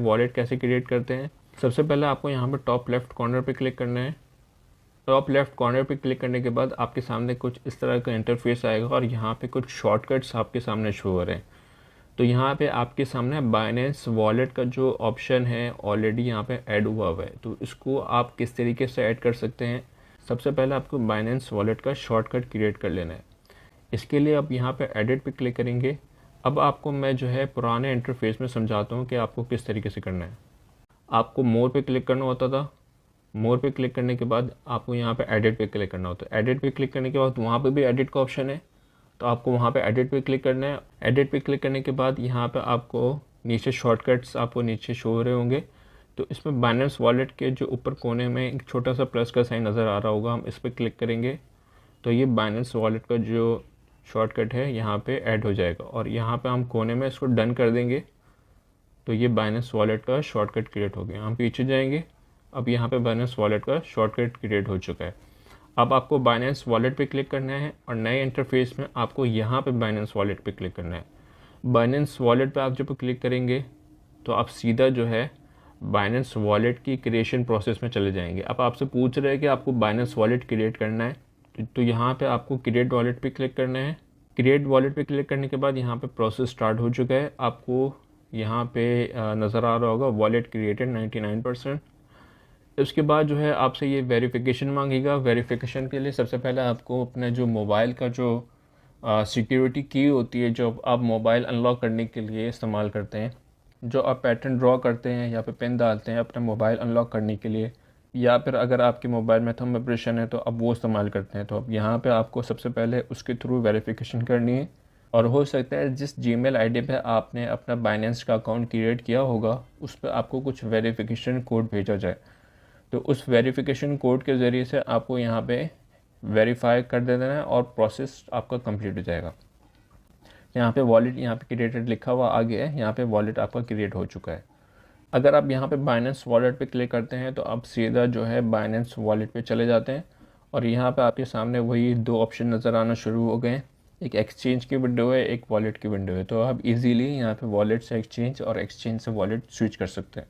Wallet कैसे create करते हैं। सबसे पहले आपको यहाँ पर टॉप लेफ़्ट कॉर्नर पे क्लिक करना है। टॉप लेफ़्ट कॉर्नर पे क्लिक करने के बाद आपके सामने कुछ इस तरह का इंटरफेस आएगा और यहाँ पे कुछ शॉर्टकट्स आपके सामने शो हो रहे हैं। तो यहाँ पे आपके सामने बाइनेंस वॉलेट का जो ऑप्शन है ऑलरेडी यहाँ पे ऐड हुआ है, तो इसको आप किस तरीके से ऐड कर सकते हैं। सबसे पहले आपको बाइनेंस वॉलेट का शॉर्टकट क्रिएट कर लेना है। इसके लिए आप यहाँ पे एडिट पे क्लिक करेंगे। अब आपको मैं जो है पुराने इंटरफेस में समझाता हूँ कि आपको किस तरीके से करना है। आपको मोर पे क्लिक करना होता था। मोर पे क्लिक करने के बाद आपको यहाँ पे एडिट पे क्लिक करना होता है। एडिट पे क्लिक करने के बाद वहाँ पे भी एडिट का ऑप्शन है, तो आपको वहाँ पे एडिट पे क्लिक करना है। एडिट पे क्लिक करने के बाद यहाँ पे आपको नीचे शॉर्टकट्स आपको नीचे शो हो रहे होंगे। तो इसमें बाइनेंस वॉलेट के जो ऊपर कोने में एक छोटा सा प्लस का साइन नज़र आ रहा होगा, हम इस पर क्लिक करेंगे तो ये बाइनेंस वॉलेट का जो शॉर्टकट है यहाँ पे ऐड हो जाएगा और यहाँ पे हम कोने में इसको डन कर देंगे तो ये बाइनेंस वॉलेट का शॉर्टकट क्रिएट हो गया। हम पीछे जाएंगे, अब यहाँ पे बाइनेंस वॉलेट का शॉर्टकट क्रिएट हो चुका है। अब आपको बाइनेंस वॉलेट पे क्लिक करना है और नए इंटरफेस में आपको यहाँ पे बाइनेंस वॉलेट पे क्लिक करना है। बाइनेंस वॉलेट पे आप जब क्लिक करेंगे तो आप सीधा जो है बाइनेंस वॉलेट की क्रिएशन प्रोसेस में चले जाएंगे। अब आपसे पूछ रहे हैं कि आपको बाइनेंस वॉलेट क्रिएट करना है, तो यहाँ पे आपको क्रिएट वॉलेट पे क्लिक करना है। क्रिएट वॉलेट पे क्लिक करने के बाद यहाँ पे प्रोसेस स्टार्ट हो चुका है। आपको यहाँ पे नज़र आ रहा होगा वॉलेट क्रिएटेड 99%। उसके बाद जो है आपसे ये वेरिफिकेशन मांगेगा। वेरिफिकेशन के लिए सबसे पहले आपको अपने जो मोबाइल का जो सिक्योरिटी की होती है, जो आप मोबाइल अनलॉक करने के लिए इस्तेमाल करते हैं, जो आप पैटर्न ड्रॉ करते हैं या फिर पिन डालते हैं अपना मोबाइल अनलॉक करने के लिए, या फिर अगर आपके मोबाइल में थंब ऑपरेशन है तो आप वो इस्तेमाल करते हैं, तो अब यहाँ पे आपको सबसे पहले उसके थ्रू वेरिफिकेशन करनी है। और हो सकता है जिस जीमेल आईडी पे आपने अपना बाइनेंस का अकाउंट क्रिएट किया होगा उस पर आपको कुछ वेरिफिकेशन कोड भेजा जाए, तो उस वेरिफिकेशन कोड के ज़रिए से आपको यहाँ पे वेरीफाई कर देना है और प्रोसेस आपका कंप्लीट हो जाएगा। यहाँ पे वॉलेट यहाँ पे क्रिएटेड लिखा हुआ आ गया है, यहाँ पे वॉलेट आपका क्रिएट हो चुका है। अगर आप यहाँ पे बाइनेंस वॉलेट पे क्लिक करते हैं तो आप सीधा जो है बाइनेंस वॉलेट पे चले जाते हैं और यहाँ पे आपके सामने वही दो ऑप्शन नज़र आना शुरू हो गए हैं। एक एक्सचेंज की विंडो है, एक वॉलेट की विंडो है, तो आप इजीली यहाँ पे वॉलेट से एक्सचेंज और एक्सचेंज से वॉलेट स्विच कर सकते हैं।